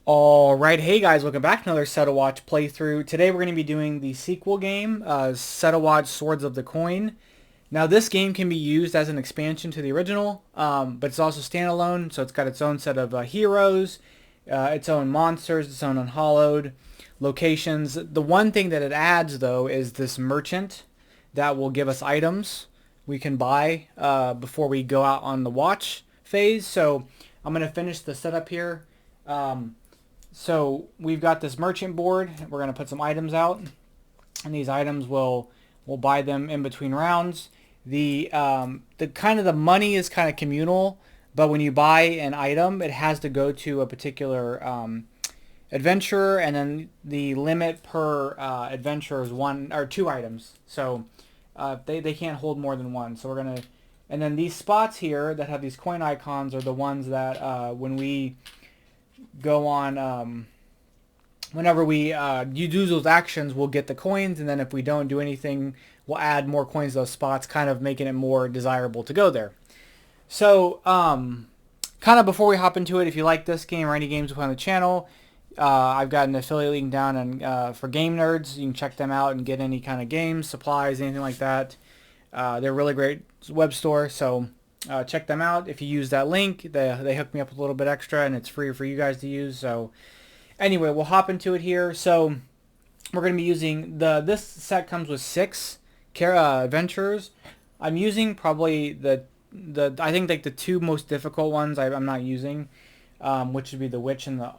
Alright, hey guys, welcome back to another Settle Watch playthrough. Today we're going to be doing the sequel game, Settle Watch Swords of the Coin. Now this game can be used as an expansion to the original, but it's also standalone, so it's got its own set of heroes, its own monsters, its own unhallowed locations. The one thing that it adds though is this merchant that will give us items we can buy before we go out on the watch phase. So I'm going to finish the setup here. So we've got this merchant board. We're going to put some items out, and these items we'll buy them in between rounds. The kind of the money is kind of communal, but when you buy an item, it has to go to a particular adventurer, and then the limit per adventurer is one or two items. So they can't hold more than one. So we're gonna, and then these spots here that have these coin icons are the ones that when we go on, whenever we you do those actions, we'll get the coins, and then if we don't do anything, we'll add more coins to those spots, kind of making it more desirable to go there. So, kind of before we hop into it, if you like this game or any games we play on the channel, I've got an affiliate link down and for Game Nerds. You can check them out and get any kind of games, supplies, anything like that. They're a really great web store, so check them out. If you use that link, they hook me up with a little bit extra, and it's free for you guys to use. So anyway, we'll hop into it here. So we're going to be using this set comes with 6 adventurers. I'm using probably the I think like the two most difficult ones I'm not using, which would be the witch and the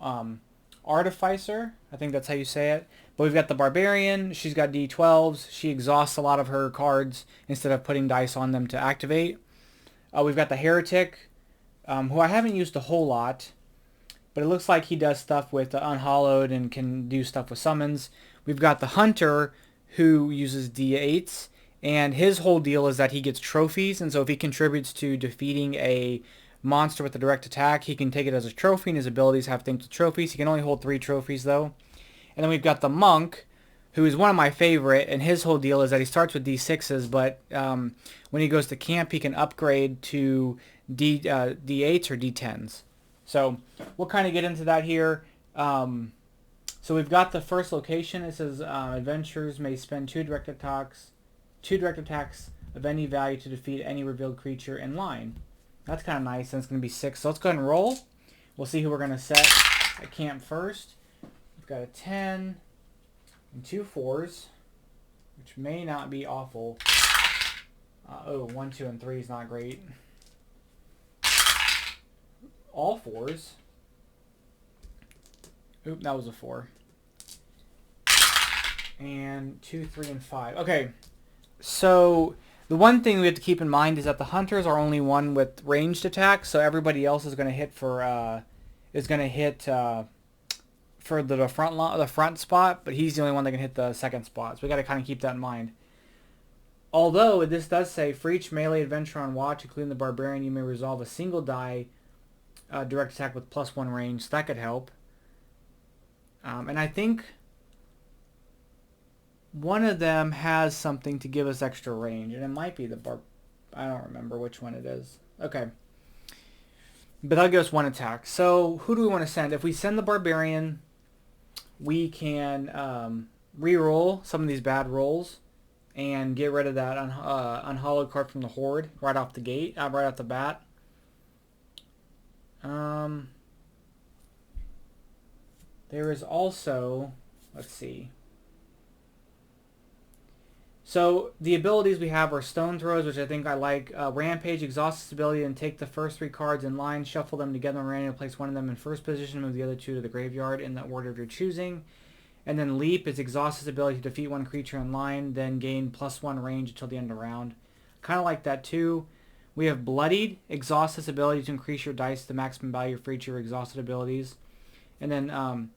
artificer. I think that's how you say it. But we've got the barbarian. She's got D12s. She exhausts a lot of her cards instead of putting dice on them to activate. We've got the heretic, who I haven't used a whole lot, but it looks like he does stuff with unhallowed and can do stuff with summons. We've got the hunter, who uses D8s, and his whole deal is that he gets trophies, and so if he contributes to defeating a monster with a direct attack, he can take it as a trophy, and his abilities have things with trophies. He can only hold 3 trophies though. And then we've got the monk, who is one of my favorite, and his whole deal is that he starts with D6s, but when he goes to camp, he can upgrade to D8s or D10s. So we'll kind of get into that here. So we've got the first location. It says adventurers may spend 2 direct attacks of any value to defeat any revealed creature in line. That's kind of nice, and it's going to be 6. So let's go ahead and roll. We'll see who we're going to set at camp first. We've got a 10 and 2 4s, which may not be awful. 1, 2, and 3 is not great. All 4s. Oop, that was a 4. And 2, 3, and 5. Okay, so the one thing we have to keep in mind is that the hunters are only one with ranged attacks, so everybody else is going to hit for for the front spot, but he's the only one that can hit the second spot. So we got to kind of keep that in mind. Although this does say for each melee adventurer on watch, including the barbarian, you may resolve a single die direct attack with +1 range. So that could help. And I think one of them has something to give us extra range, and it might be the I don't remember which one it is. Okay. But that'll give us 1 attack. So who do we want to send? If we send the barbarian, we can re-roll some of these bad rolls and get rid of that unhallowed card from the horde right off the gate, right off the bat. There is also, let's see. So the abilities we have are Stone Throws, which I think I like. Rampage, exhaust its ability and take the first 3 cards in line, shuffle them together and randomly place one of them in first position, move the other 2 to the graveyard in the order of your choosing. And then Leap is exhaust its ability to defeat 1 creature in line, then gain +1 range until the end of the round. Kind of like that too. We have Bloodied, exhaust its ability to increase your dice to the maximum value for each of your exhausted abilities. And then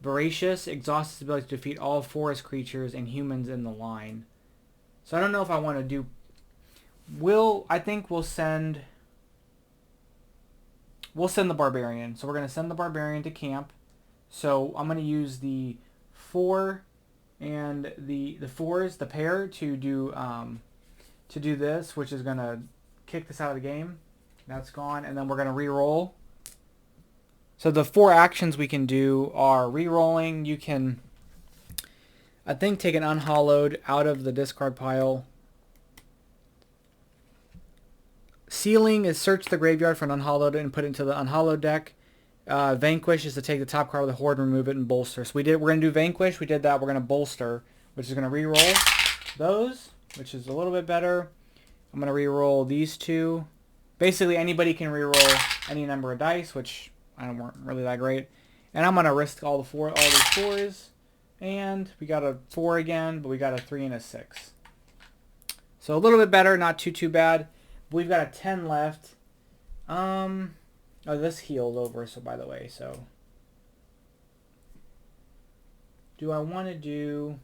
Voracious, exhaust its ability to defeat all forest creatures and humans in the line. So I don't know if I want to do... I think we'll send the barbarian. So we're going to send the barbarian to camp. So I'm going to use the 4 and the 4s, the pair, to do this, which is going to kick this out of the game. That's gone, and then we're going to re-roll. So the 4 actions we can do are re-rolling. You can, I think, take an unhallowed out of the discard pile. Sealing is search the graveyard for an unhallowed and put it into the unhallowed deck. Vanquish is to take the top card of the horde, remove it, and bolster. So we're going to do Vanquish. We did that. We're going to bolster, which is going to re-roll those, which is a little bit better. I'm going to re-roll these 2. Basically, anybody can re-roll any number of dice, which I don't really that great. And I'm going to risk all these 4s. And we got a 4 again, but we got a 3 and a 6. So a little bit better, not too bad. We've got a 10 left. Oh, this healed over, so by the way, so. Do I want to do...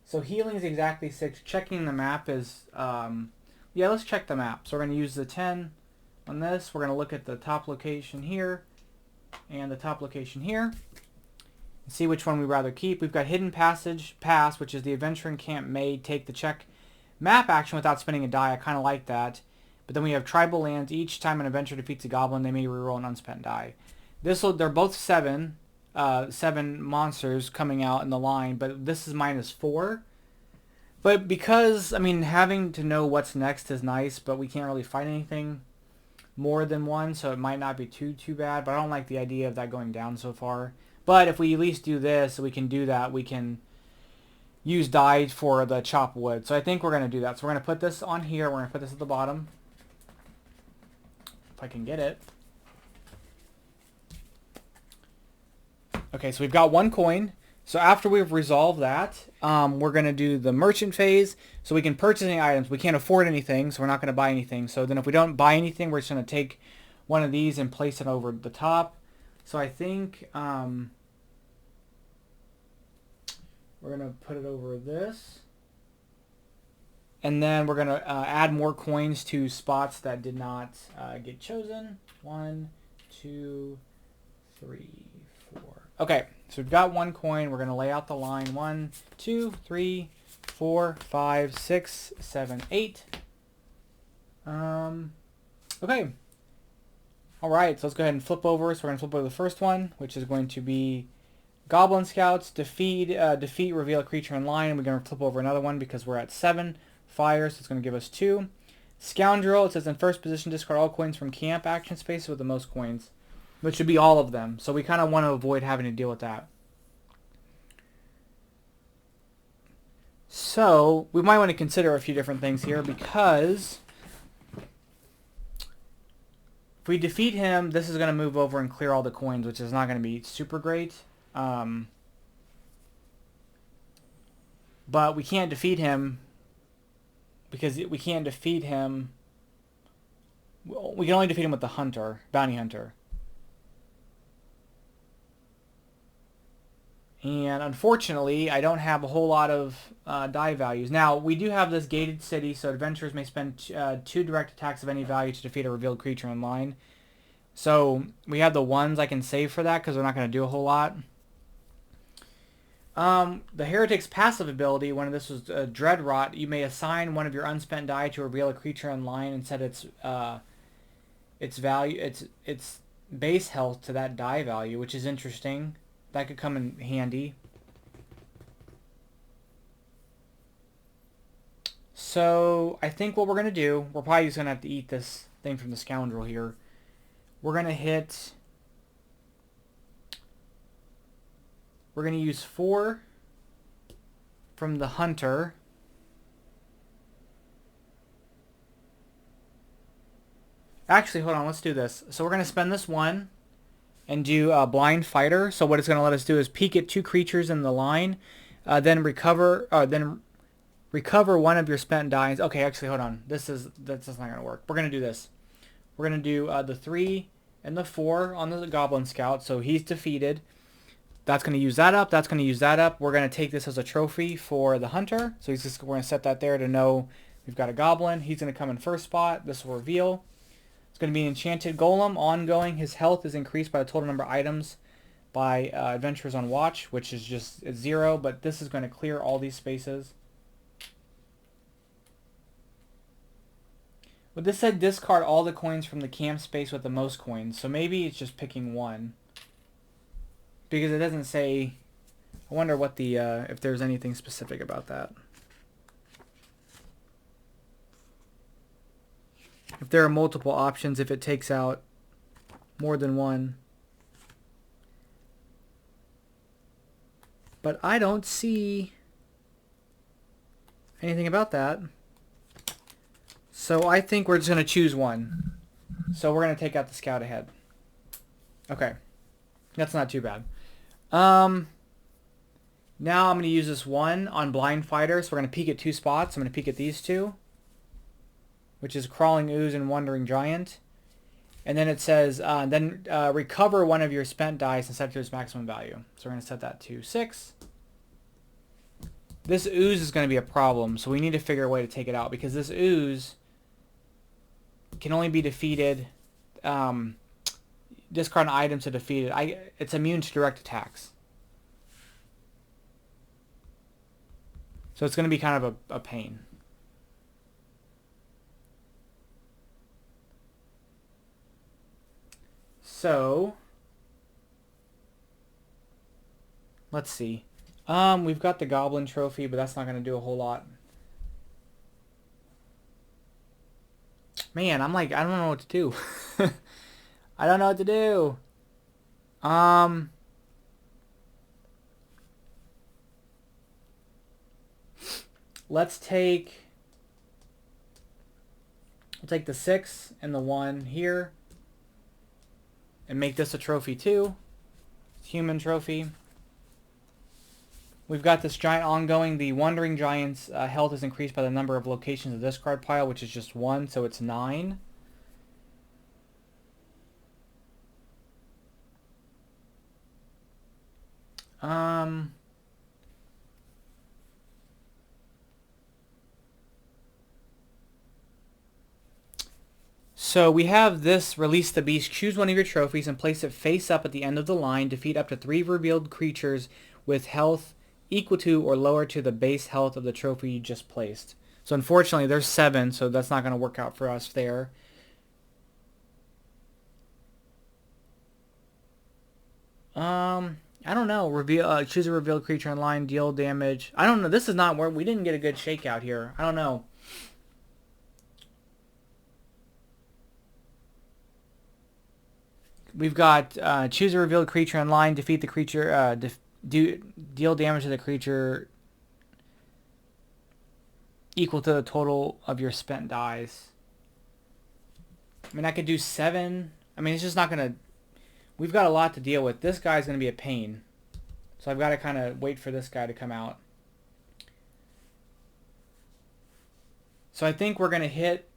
So healing is exactly 6. Checking the map is... yeah, let's check the map. So we're going to use the 10 on this. We're going to look at the top location here and the top location here. And see which one we'd rather keep. We've got Hidden Passage, Pass, which is the Adventuring Camp May take the check map action without spending a die. I kind of like that. But then we have Tribal Lands. Each time an adventurer defeats a goblin, they may reroll an unspent die. They're both 7 monsters coming out in the line, but this is -4. But because, I mean, having to know what's next is nice, but we can't really fight anything more than 1, so it might not be too bad. But I don't like the idea of that going down so far. But if we at least do this, so we can do that, we can use die for the chop wood. So I think we're going to do that. So we're going to put this on here. We're going to put this at the bottom. If I can get it. Okay, so we've got 1 coin. So after we've resolved that, we're going to do the merchant phase. So we can purchase any items. We can't afford anything, so we're not going to buy anything. So then if we don't buy anything, we're just going to take one of these and place it over the top. So I think we're going to put it over this. And then we're going to add more coins to spots that did not get chosen. 1, 2, 3, 4. Okay, so we've got 1 coin. We're going to lay out the line. 1, 2, 3, 4, 5, 6, 7, 8. Okay. All right, so let's go ahead and flip over. So we're going to flip over the first one, which is going to be Goblin Scouts. Defeat, reveal a creature in line. We're going to flip over another one because we're at 7 fire, so it's going to give us 2. Scoundrel, it says in first position, discard all coins from camp action spaces with the most coins, which should be all of them. So we kind of want to avoid having to deal with that. So we might want to consider a few different things here because if we defeat him, this is going to move over and clear all the coins, which is not going to be super great. But we can't defeat him because we can't defeat him. We can only defeat him with the hunter, bounty hunter. And unfortunately, I don't have a whole lot of die values. Now, we do have this gated city, so adventurers may spend 2 direct attacks of any value to defeat a revealed creature in line. So we have the 1s I can save for that because we're not going to do a whole lot. The Heretic's passive ability, when this was Dread Rot, you may assign one of your unspent die to reveal a creature in line and set its value, its base health to that die value, which is interesting. That could come in handy. So I think what we're going to do, we're probably just going to have to eat this thing from the Scoundrel here. We're going to hit... We're going to use 4 from the Hunter. Actually, hold on, let's do this. So we're going to spend this 1 and do a Blind Fighter. So what it's going to let us do is peek at 2 creatures in the line, then recover one of your spent dies. Okay, actually, hold on. That's not going to work. We're going to do this. We're going to do the 3 and the 4 on the Goblin Scout. So he's defeated. That's going to use that up. That's going to use that up. We're going to take this as a trophy for the Hunter. So we're going to set that there to know we've got a Goblin. He's going to come in first spot. This will reveal. It's going to be an Enchanted Golem. Ongoing, his health is increased by the total number of items by Adventurers on Watch, which is just 0. But this is going to clear all these spaces. But this said discard all the coins from the camp space with the most coins. So maybe it's just picking one. Because it doesn't say... I wonder what the if there's anything specific about that. If there are multiple options, if it takes out more than one. But I don't see anything about that. So I think we're just going to choose one. So we're going to take out the scout ahead. Okay. That's not too bad. Now I'm going to use this one on Blind Fighter. So we're going to peek at 2 spots. I'm going to peek at these 2, which is Crawling Ooze and Wandering Giant. And then it says, recover one of your spent dice and set it to its maximum value. So we're going to set that to 6. This ooze is going to be a problem, so we need to figure a way to take it out, because this ooze can only be defeated, discard an item to defeat it. It's immune to direct attacks. So it's going to be kind of a pain. So, let's see. We've got the Goblin Trophy, but that's not going to do a whole lot. Man, I don't know what to do. I don't know what to do. Let's take... We'll take the 6 and the 1 here. And make this a trophy too. Human trophy. We've got this giant ongoing. The Wandering Giant's health is increased by the number of locations of the discard pile, which is just 1, so it's 9. So we have this Release the Beast. Choose one of your trophies and place it face up at the end of the line. Defeat up to 3 revealed creatures with health equal to or lower to the base health of the trophy you just placed. So unfortunately there's 7, so that's not going to work out for us there. I don't know. Choose a revealed creature in line, deal damage. I don't know. This is not where we didn't get a good shakeout here. I don't know. We've got choose a revealed creature in line, defeat the creature, deal damage to the creature equal to the total of your spent dice. I mean, I could do 7. I mean, it's just not going to... We've got a lot to deal with. This guy's going to be a pain. So I've got to kind of wait for this guy to come out. So I think we're going to hit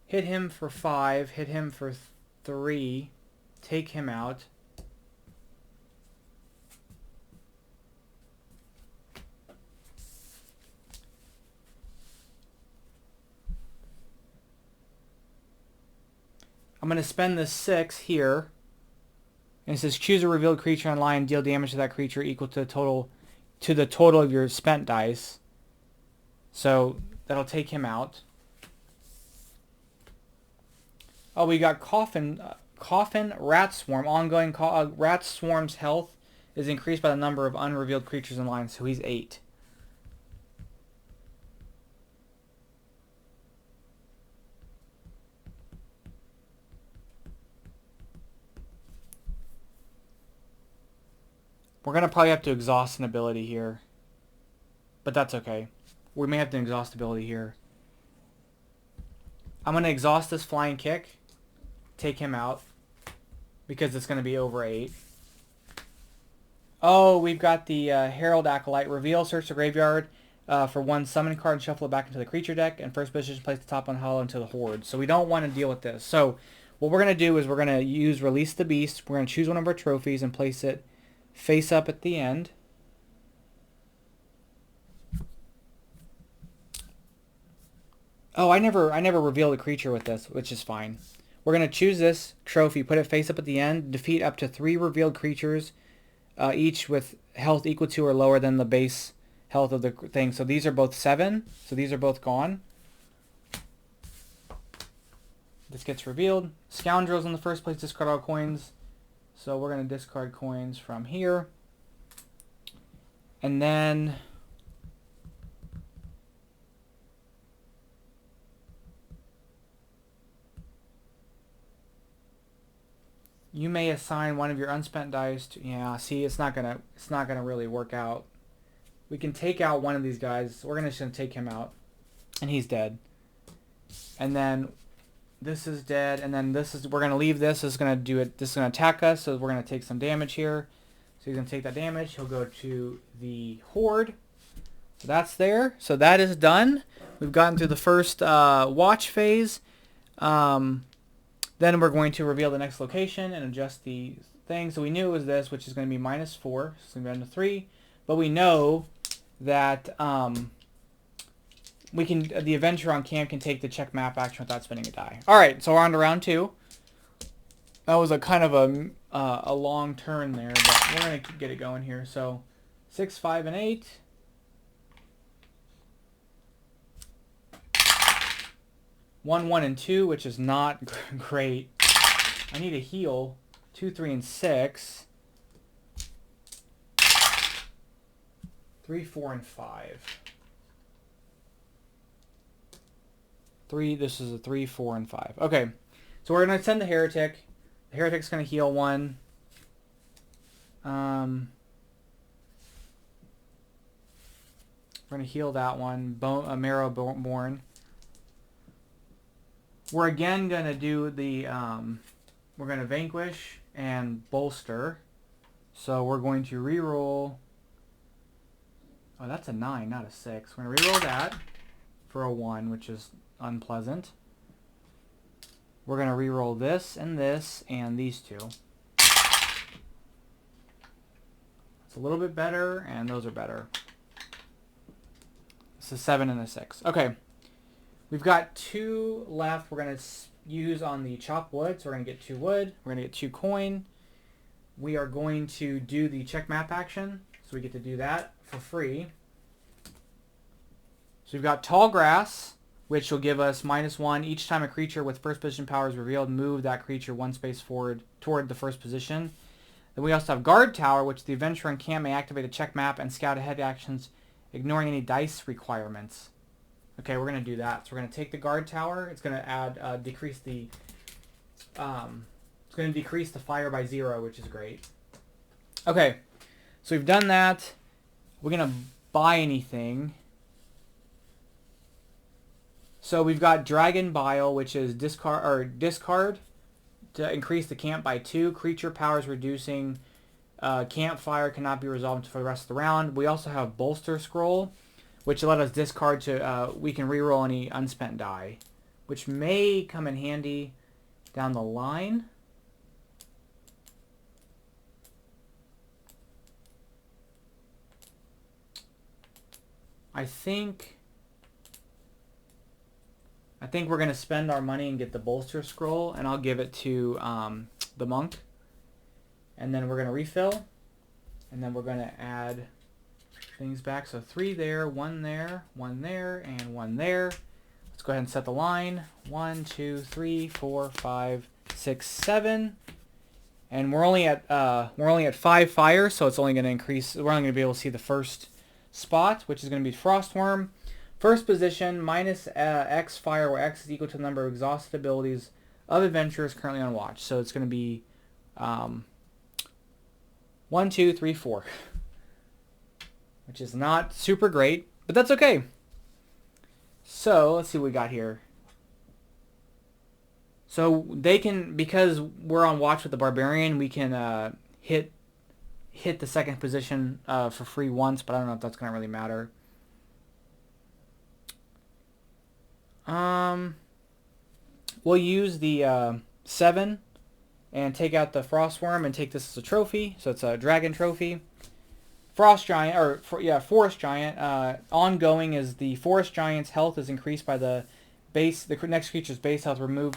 him for 5, hit him for 3, take him out. I'm going to spend the 6 here. And it says choose a revealed creature in line, deal damage to that creature equal to the total of your spent dice. So that'll take him out. Oh, we got Coffin Rat Swarm. Ongoing Rat Swarm's health is increased by the number of unrevealed creatures in line, so he's 8. We're going to probably have to exhaust an ability here. But that's okay. We may have to exhaust ability here. I'm going to exhaust this Flying Kick. Take him out. Because it's going to be over 8. Oh, we've got the Herald Acolyte. Reveal, search the graveyard for 1 summon card and shuffle it back into the creature deck. And first position, place the top on hollow into the Horde. So we don't want to deal with this. So what we're going to do is we're going to use Release the Beast. We're going to choose one of our trophies and place it face up at the end. Oh, I never revealed a creature with this, which is fine. We're going to choose this trophy, put it face up at the end, defeat up to 3 revealed creatures, each with health equal to or lower than the base health of the thing. So these are both 7. So these are both gone. This gets revealed. Scoundrels in the first place, discard all coins. So we're going to discard coins from here. And then you may assign one of your unspent dice to, yeah, see, it's not gonna really work out. We can take out one of these guys. We're just gonna take him out. And he's dead. And then this is dead, and then we're gonna leave this. This is gonna do it. This is gonna attack us, so we're gonna take some damage here. So he's gonna take that damage. He'll go to the horde. So that's there. So that is done. We've gotten through the first watch phase. Then we're going to reveal the next location and adjust the thing. So we knew it was this, which is going to be -4. So it's going to be down to 3. But we know that we can. The adventurer on camp can take the check map action without spending a die. All right, so we're on to round 2. That was a kind of a long turn there, but we're going to get it going here. So 6, 5, and 8. One, 1, and 2, which is not great. I need a heal. 2, 3, and 6. 3, 4, and 5. 3. This is a 3, 4, and 5. Okay, so we're gonna send the heretic. The heretic's gonna heal 1. We're gonna heal that one. Marrowborn. We're again going to do the, we're going to vanquish and bolster. So we're going to reroll. Oh, that's a 9, not a 6. We're going to reroll that for a 1, which is unpleasant. We're going to reroll this and these two. It's a little bit better, and those are better. It's a 7 and a 6. Okay. We've got 2 left we're going to use on the chop wood. So we're going to get 2 wood. We're going to get 2 coin. We are going to do the check map action. So we get to do that for free. So we've got tall grass, which will give us -1. Each time a creature with first position power is revealed, move that creature 1 space forward toward the first position. Then we also have guard tower, which the adventurer in camp may activate a check map and scout ahead actions, ignoring any dice requirements. Okay, we're going to do that. So we're going to take the guard tower. It's going to add, decrease the fire by 0, which is great. Okay, so we've done that. We're going to buy anything. So we've got Dragon Bile, which is discard to increase the camp by 2. Creature powers reducing campfire cannot be resolved for the rest of the round. We also have Bolster Scroll, which let us discard to, we can reroll any unspent die, which may come in handy down the line. I think we're going to spend our money and get the Bolster Scroll, and I'll give it to the monk. And then we're going to refill, and then we're going to add things back. So 3 there, 1 there, 1 there, and 1 there. Let's go ahead and set the line. 1, 2, 3, 4, 5, 6, 7. And we're only at 5 fire, so it's only going to increase. We're only going to be able to see the first spot, which is going to be Frostworm. First position, -X fire, where X is equal to the number of exhausted abilities of adventurers currently on watch. So it's going to be 1, 2, 3, 4. Which is not super great, but that's okay. So let's see what we got here. So they can, because we're on watch with the barbarian, we can hit the second position for free once, but I don't know if that's going to really matter. We'll use the 7 and take out the Frostworm and take this as a trophy. So it's a dragon trophy. Forest Giant. Ongoing is the Forest Giant's health is increased by the next creature's base health. Remove,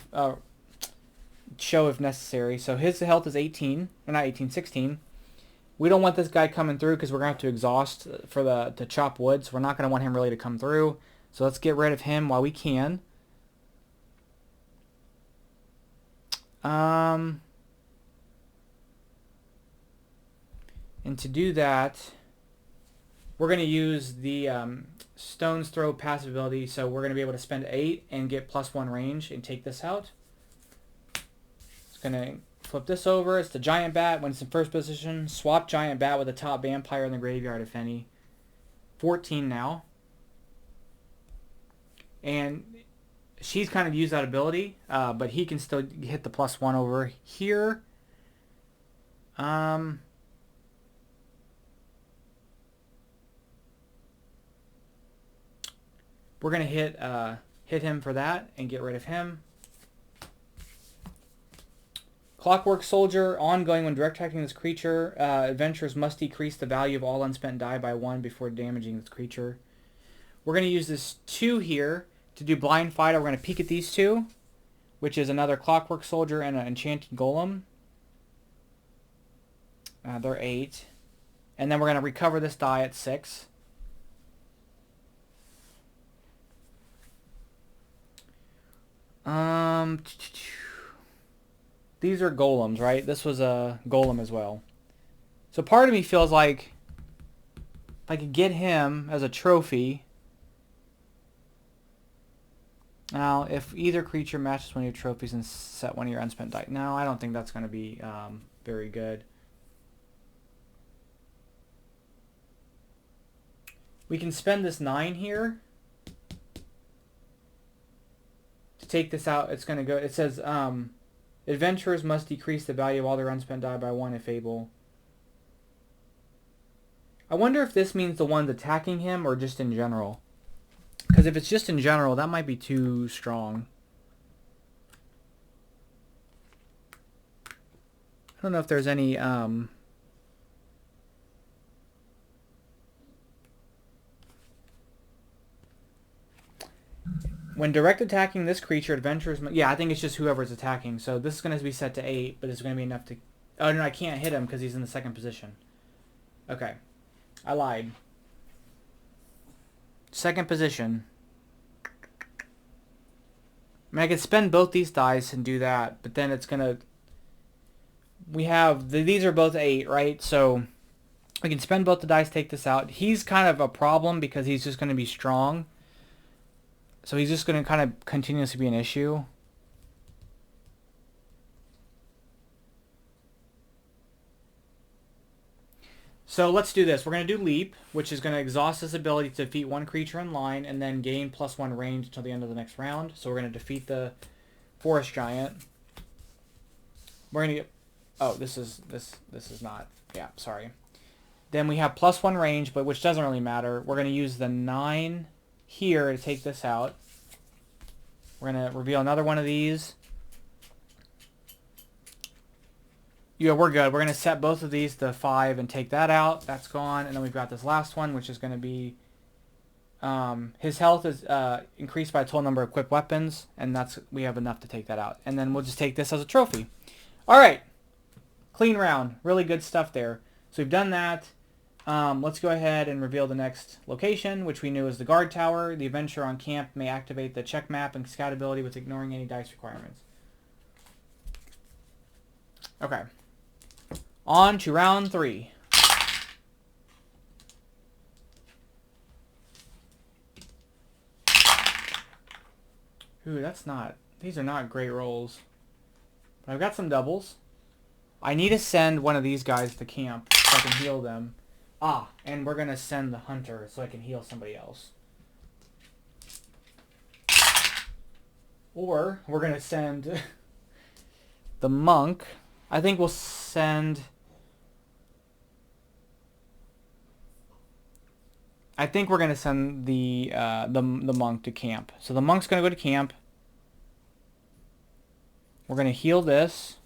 show if necessary. So his health is 18, or not 18, 16. We don't want this guy coming through because we're going to have to exhaust for to chop wood. So we're not going to want him really to come through. So let's get rid of him while we can. And to do that, we're going to use the Stone's Throw passive ability. So we're going to be able to spend 8 and get +1 range and take this out. It's going to flip this over. It's the Giant Bat. When it's in first position, swap Giant Bat with the top vampire in the graveyard, if any. 14 now. And she's kind of used that ability, but he can still hit the +1 over here. We're going to hit him for that and get rid of him. Clockwork Soldier, ongoing. When direct attacking this creature, adventurers must decrease the value of all unspent die by 1 before damaging this creature. We're going to use this 2 here to do Blind Fighter. We're going to peek at these 2, which is another Clockwork Soldier and an Enchanted Golem. They're 8. And then we're going to recover this die at 6. These are golems, right? This was a golem as well. So part of me feels like if I could get him as a trophy. Now, if either creature matches one of your trophies and set one of your unspent die. No, I don't think that's going to be very good. We can spend this 9 here to take this out. It's going to go. It says adventurers must decrease the value of all their unspent die by 1 if able. I wonder if this means the one's attacking him or just in general. Because if it's just in general, that might be too strong. I don't know if there's any... When direct attacking this creature, adventurers... Yeah, I think it's just whoever's attacking. So this is going to be set to 8, but it's going to be enough to... Oh, no, I can't hit him because he's in the second position. Okay. I lied. Second position. I mean, I could spend both these dice and do that, but then it's going to... We have... These are both 8, right? So we can spend both the dice, take this out. He's kind of a problem because he's just going to be strong. So he's just going to kind of continuously be an issue. So let's do this. We're going to do Leap, which is going to exhaust this ability to defeat one creature in line and then gain +1 range until the end of the next round. So we're going to defeat the Forest Giant. We're going to get... Oh, this is not... Yeah, sorry. Then we have +1 range, but which doesn't really matter. We're going to use the 9 here to take this out. We're going to reveal another one of these. Yeah, we're good. We're going to set both of these to 5 and take that out. That's gone. And then we've got this last one, which is going to be... his health is increased by a total number of equipped weapons, and we have enough to take that out. And then we'll just take this as a trophy. All right. Clean round. Really good stuff there. So we've done that. Let's go ahead and reveal the next location, which we knew is the guard tower. The adventurer on camp may activate the check map and scout ability with ignoring any dice requirements. Okay. On to round 3. Ooh, these are not great rolls. But I've got some doubles. I need to send one of these guys to camp so I can heal them. Ah, and we're going to send the hunter so I can heal somebody else. Or we're going to send the monk. I think we'll send... I think we're going to send the monk to camp. So the monk's going to go to camp. We're going to heal this.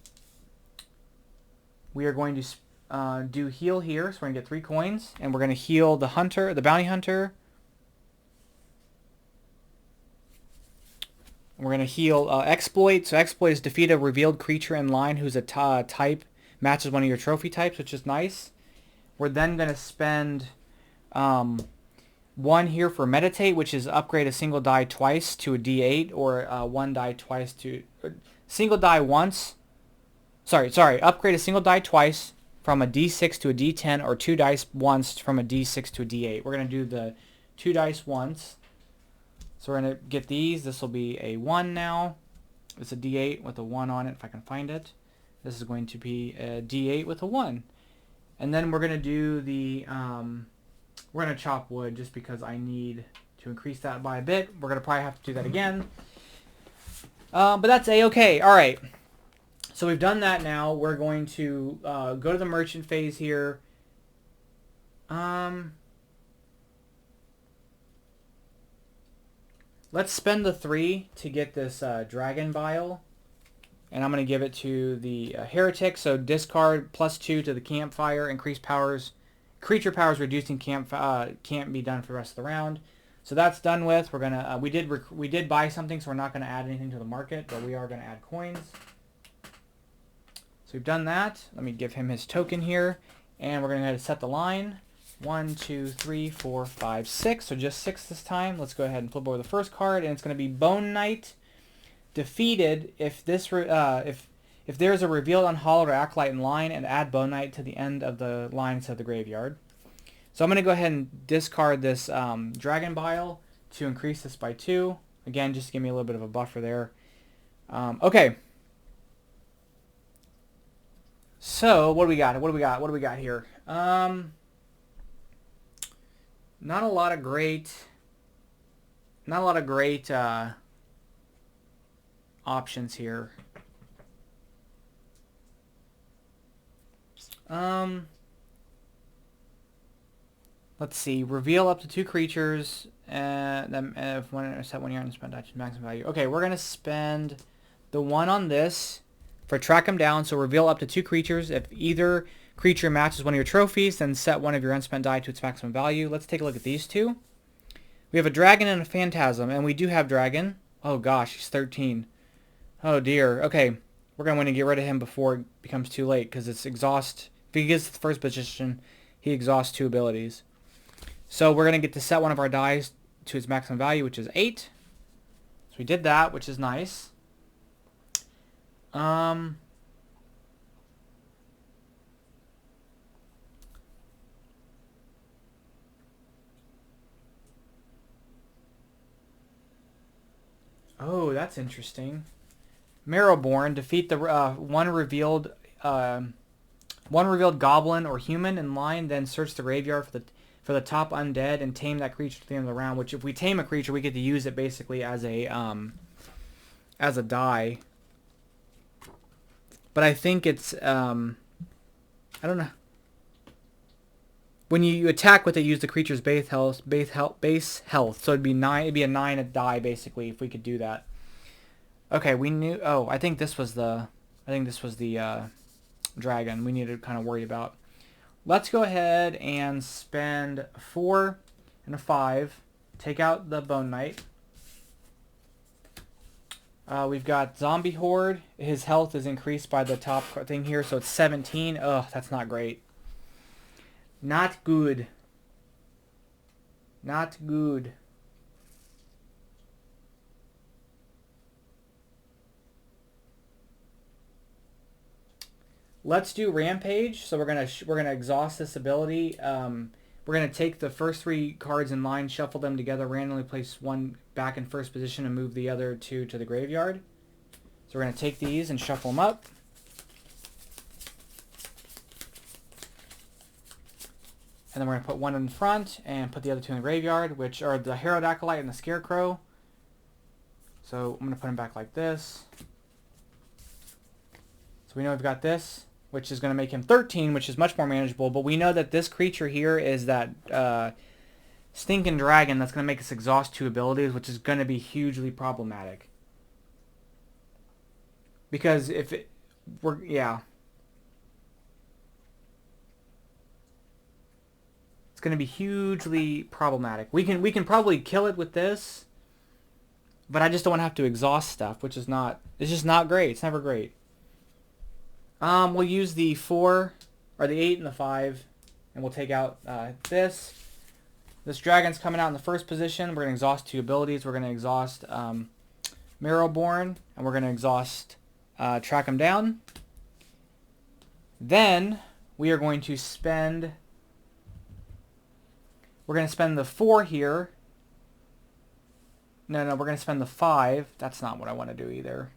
We are going to do heal here. So we're going to get 3 coins. And we're going to heal the hunter, the bounty hunter. We're going to heal exploit. So exploit is defeat a revealed creature in line whose type matches one of your trophy types, which is nice. We're then going to spend 1 here for meditate, which is upgrade a single die twice to a D8, or 1 die twice to single die once. Sorry, upgrade a single die twice from a D6 to a D10, or 2 dice once from a D6 to a D8. We're going to do the 2 dice once. So we're going to get these. This will be a 1 now. It's a D8 with a 1 on it if I can find it. This is going to be a D8 with a 1. And then we're going to do the, we're going to chop wood just because I need to increase that by a bit. We're going to probably have to do that again. But that's A-okay. All right. So we've done that now. We're going to go to the merchant phase here. Let's spend the 3 to get this dragon bile. And I'm going to give it to the heretic. So discard +2 to the campfire. Increase powers. Creature powers reducing can't be done for the rest of the round. So that's done with. We're gonna we did buy something, so we're not going to add anything to the market, but we are going to add coins. So we've done that. Let me give him his token here, and we're going to go ahead and set the line. 1, 2, 3, 4, 5, 6. So just 6 this time. Let's go ahead and flip over the first card, and it's going to be Bone Knight. Defeated if this if there's a revealed unhallowed or acolyte in line, and add Bone Knight to the end of the line instead of the graveyard. So I'm going to go ahead and discard this Dragon Bile to increase this by 2. Again, just to give me a little bit of a buffer there. Okay. So what do we got? What do we got here? Not a lot of great options here. Let's see. Reveal up to 2 creatures, and then if one set 1 year and spend maximum value. Okay, we're gonna spend the 1 on this for track them down. So reveal up to 2 creatures. If either creature matches one of your trophies, then set 1 of your unspent die to its maximum value. Let's take a look at these 2. We have a dragon and a phantasm, and we do have dragon. Oh gosh, he's 13. Oh dear. Okay, we're going to want to get rid of him before it becomes too late, because it's exhaust. If he gets to the first position, he exhausts 2 abilities. So we're going to get to set 1 of our dice to its maximum value, which is 8. So we did that, which is nice. Oh, that's interesting. Marrowborn, defeat the one revealed goblin or human in line, then search the graveyard for the top undead and tame that creature to the end of the round. Which, if we tame a creature, we get to use it basically as a die. But I think it's I don't know. When you attack with it, use the creature's base health. So it'd be 9. It'd be a 9 a die basically if we could do that. Okay, we knew. Oh, I think this was the dragon we needed to kind of worry about. Let's go ahead and spend 4 and a 5. Take out the Bone Knight. We've got Zombie Horde. His health is increased by the top thing here, so it's 17. Ugh, that's not great. Not good. Not good. Let's do Rampage. So we're gonna exhaust this ability. We're gonna take the first 3 cards in line, shuffle them together, randomly place 1 back in first position, and move the other 2 to the graveyard. So we're gonna take these and shuffle them up. And then we're going to put 1 in front and put the other 2 in the graveyard, which are the Herald Acolyte and the Scarecrow. So I'm going to put them back like this. So we know we've got this, which is going to make him 13, which is much more manageable. But we know that this creature here is that Stinking Dragon that's going to make us exhaust 2 abilities, which is going to be hugely problematic. Because if it... yeah. It's going to be hugely problematic. We can probably kill it with this, but I just don't want to have to exhaust stuff, which is not... it's just not great. It's never great. We'll use the 4, or the 8 and the 5. and we'll take out this. This dragon's coming out in the first position. We're going to exhaust 2 abilities. We're going to exhaust Marrowborn, and we're going to exhaust Track him down. Then we are going to spend... We're going to spend the 4 here. No, we're going to spend the 5. That's not what I want to do either.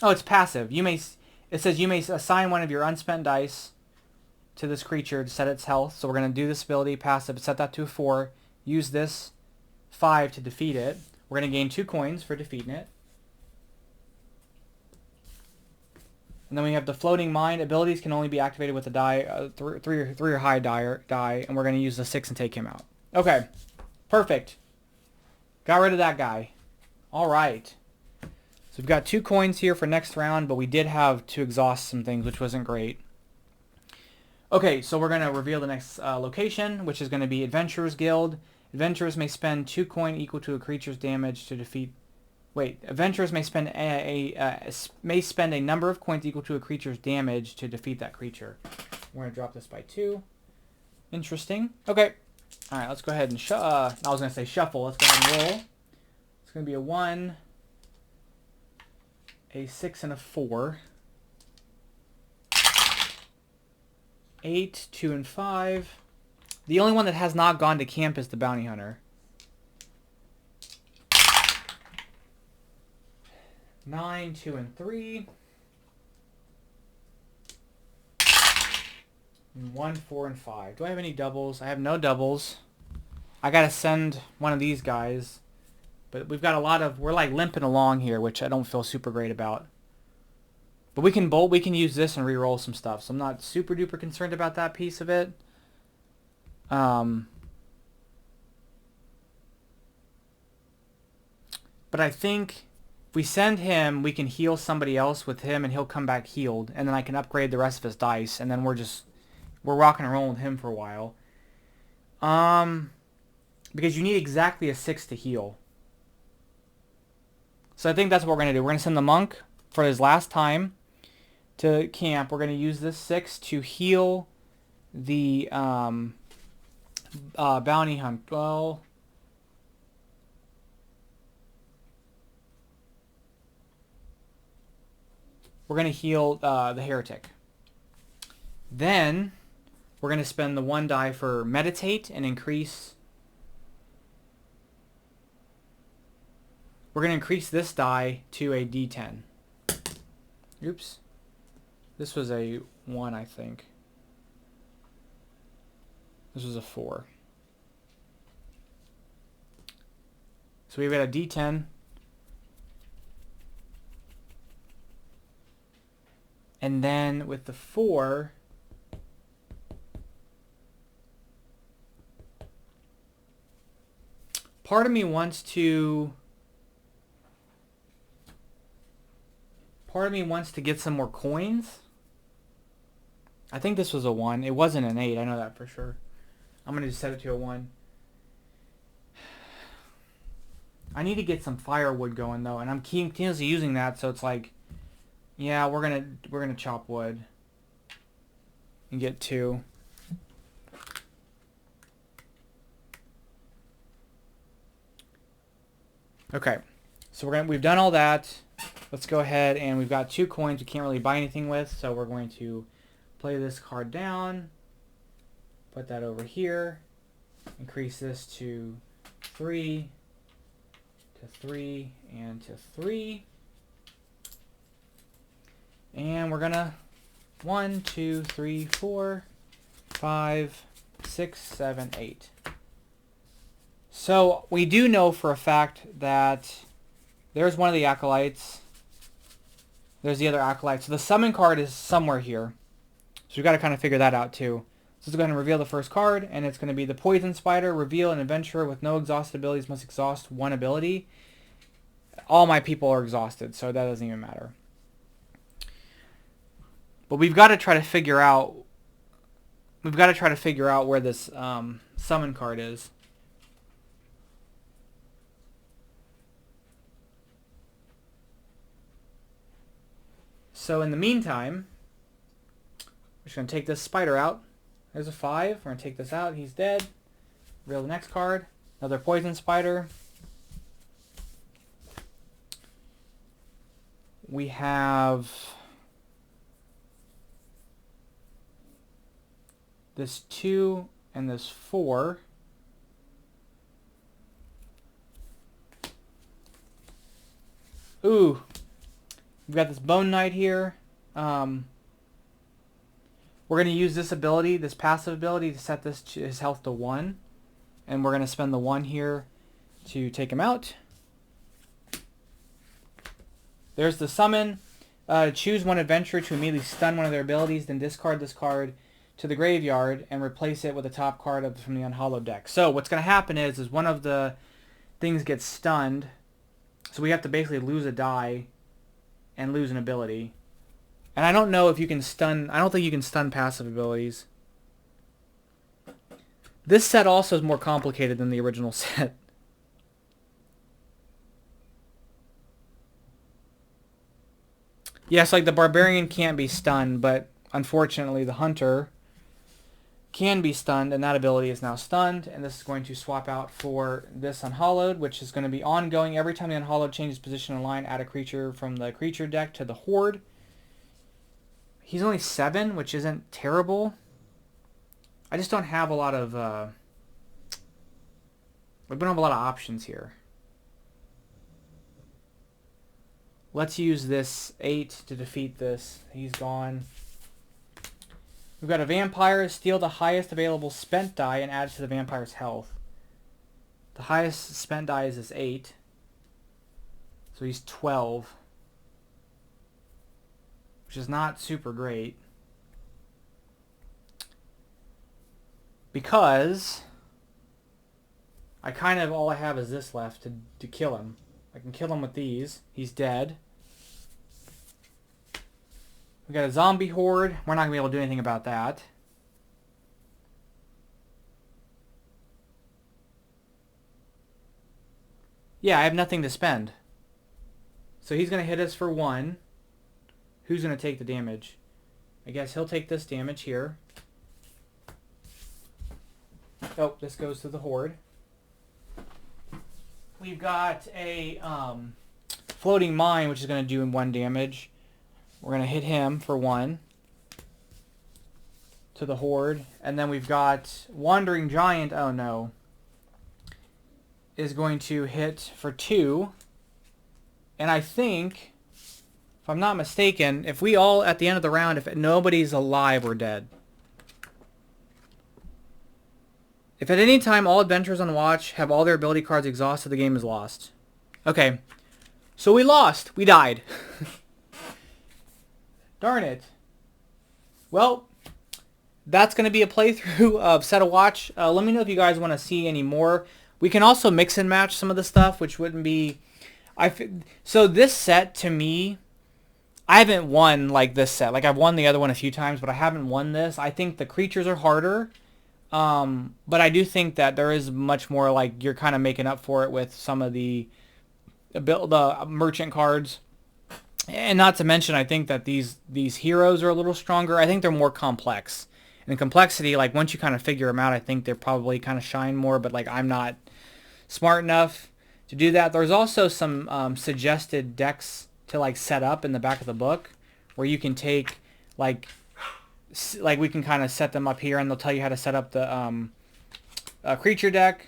Oh, it's passive. It says you may assign one of your unspent dice to this creature to set its health. So we're going to do this ability, passive, set that to a 4. Use this 5 to defeat it. We're going to gain 2 coins for defeating it. And then we have the Floating Mind. Abilities can only be activated with a die, 3 or high die, and we're going to use the 6 and take him out. Okay, perfect. Got rid of that guy. All right. So we've got 2 coins here for next round, but we did have to exhaust some things, which wasn't great. Okay, so we're going to reveal the next location, which is going to be Adventurers Guild. Adventurers may spend 2 coin equal to a creature's damage to defeat... Wait, adventurers may spend a number of coins equal to a creature's damage to defeat that creature. We're going to drop this by 2. Interesting. Okay. All right, let's go ahead and I was going to say shuffle. Let's go ahead and roll. It's going to be a 1, a 6, and a 4. 8, 2, and 5. The only one that has not gone to camp is the Bounty Hunter. 9, 2, and 3. 1, 4, and 5. Do I have any doubles? I have no doubles. I gotta send one of these guys. But we've got a lot of... We're like limping along here, which I don't feel super great about. But we can use this and re-roll some stuff. So I'm not super duper concerned about that piece of it. But I think if we send him, we can heal somebody else with him and he'll come back healed. And then I can upgrade the rest of his dice. And then we're rocking and rolling with him for a while. Because you need exactly a 6 to heal. So I think that's what we're going to do. We're going to send the monk for his last time to camp. We're going to use this 6 to heal the bounty hunt. Well, we're going to heal the heretic. Then we're going to spend the 1 die for meditate and increase. We're going to increase this die to a D10. Oops. This was a 1, I think. This was a 4. So we've got a D10. And then with the 4... Part of me wants to get some more coins. I think this was a 1. It wasn't an 8. I know that for sure. I'm going to just set it to a 1. I need to get some firewood going though, and I'm continuously using that, so it's like, yeah, we're gonna chop wood and get 2. Okay, so we've done all that. Let's go ahead, and we've got 2 coins we can't really buy anything with, so we're going to play this card down, put that over here, increase this to 3, to 3, and to 3. And we're gonna 1, 2, 3, 4, 5, 6, 7, 8. So we do know for a fact that there's one of the acolytes. There's the other acolyte. So the summon card is somewhere here. So we've got to kind of figure that out too. So let's go ahead and reveal the first card, and it's going to be the Poison Spider. Reveal an adventurer with no exhausted abilities must exhaust 1 ability. All my people are exhausted, so that doesn't even matter. But we've got to try to figure out. Where this summon card is. So in the meantime, We're just going to take this spider out. There's a 5. We're going to take this out. He's dead. Reveal the next card. Another poison spider. We have this 2 and this 4. Ooh. We've got this Bone Knight here. We're going to use this ability, this passive ability, to set his health to 1. And we're going to spend the 1 here to take him out. There's the summon. Choose one adventurer to immediately stun one of their abilities, then discard this card to the graveyard and replace it with the top card from the unhallowed deck. So what's going to happen is one of the things gets stunned. So we have to basically lose a die and lose an ability. And I don't know if you can stun... I don't think you can stun passive abilities. This set also is more complicated than the original set. Yes, like the Barbarian can't be stunned, but unfortunately the Hunter can be stunned, and that ability is now stunned. And this is going to swap out for this Unhallowed, which is going to be ongoing. Every time the Unhallowed changes position in line, add a creature from the creature deck to the Horde. He's only 7, which isn't terrible. I just don't have a lot of... we don't have a lot of options here. Let's use this 8 to defeat this. He's gone. We've got a vampire. Steal the highest available spent die and add it to the vampire's health. The highest spent die is this 8. So he's 12. Which is not super great. Because I kind of all I have is this left to kill him. I can kill him with these. He's dead. We got a zombie horde. We're not going to be able to do anything about that. Yeah, I have nothing to spend. So he's going to hit us for 1. Who's going to take the damage? I guess he'll take this damage here. Oh, this goes to the horde. We've got a floating mine, which is going to do 1 damage. We're going to hit him for 1 to the horde. And then we've got Wandering Giant, oh no, is going to hit for 2. And I think, if I'm not mistaken, if we all, at the end of the round, if nobody's alive, we're dead. If at any time all adventurers on watch have all their ability cards exhausted, the game is lost. Okay. So we lost. We died. Darn it. Well, that's going to be a playthrough of Set a Watch. Let me know if you guys want to see any more. We can also mix and match some of the stuff, which wouldn't be... So this set, to me, I haven't won like this set. Like, I've won the other one a few times, but I haven't won this. I think the creatures are harder. But I do think that there is much more, like, you're kind of making up for it with some of the merchant cards. And not to mention, I think that these heroes are a little stronger. I think they're more complex. And complexity, like, once you kind of figure them out, I think they're probably kind of shine more. But, like, I'm not smart enough to do that. There's also some suggested decks to, like, set up in the back of the book where you can take, like we can kind of set them up here, and they'll tell you how to set up the creature deck,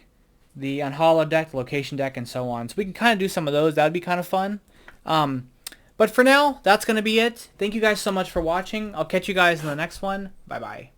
the unhallowed deck, the location deck, and so on. So we can kind of do some of those. That would be kind of fun. But for now, that's going to be it. Thank you guys so much for watching. I'll catch you guys in the next one. Bye-bye.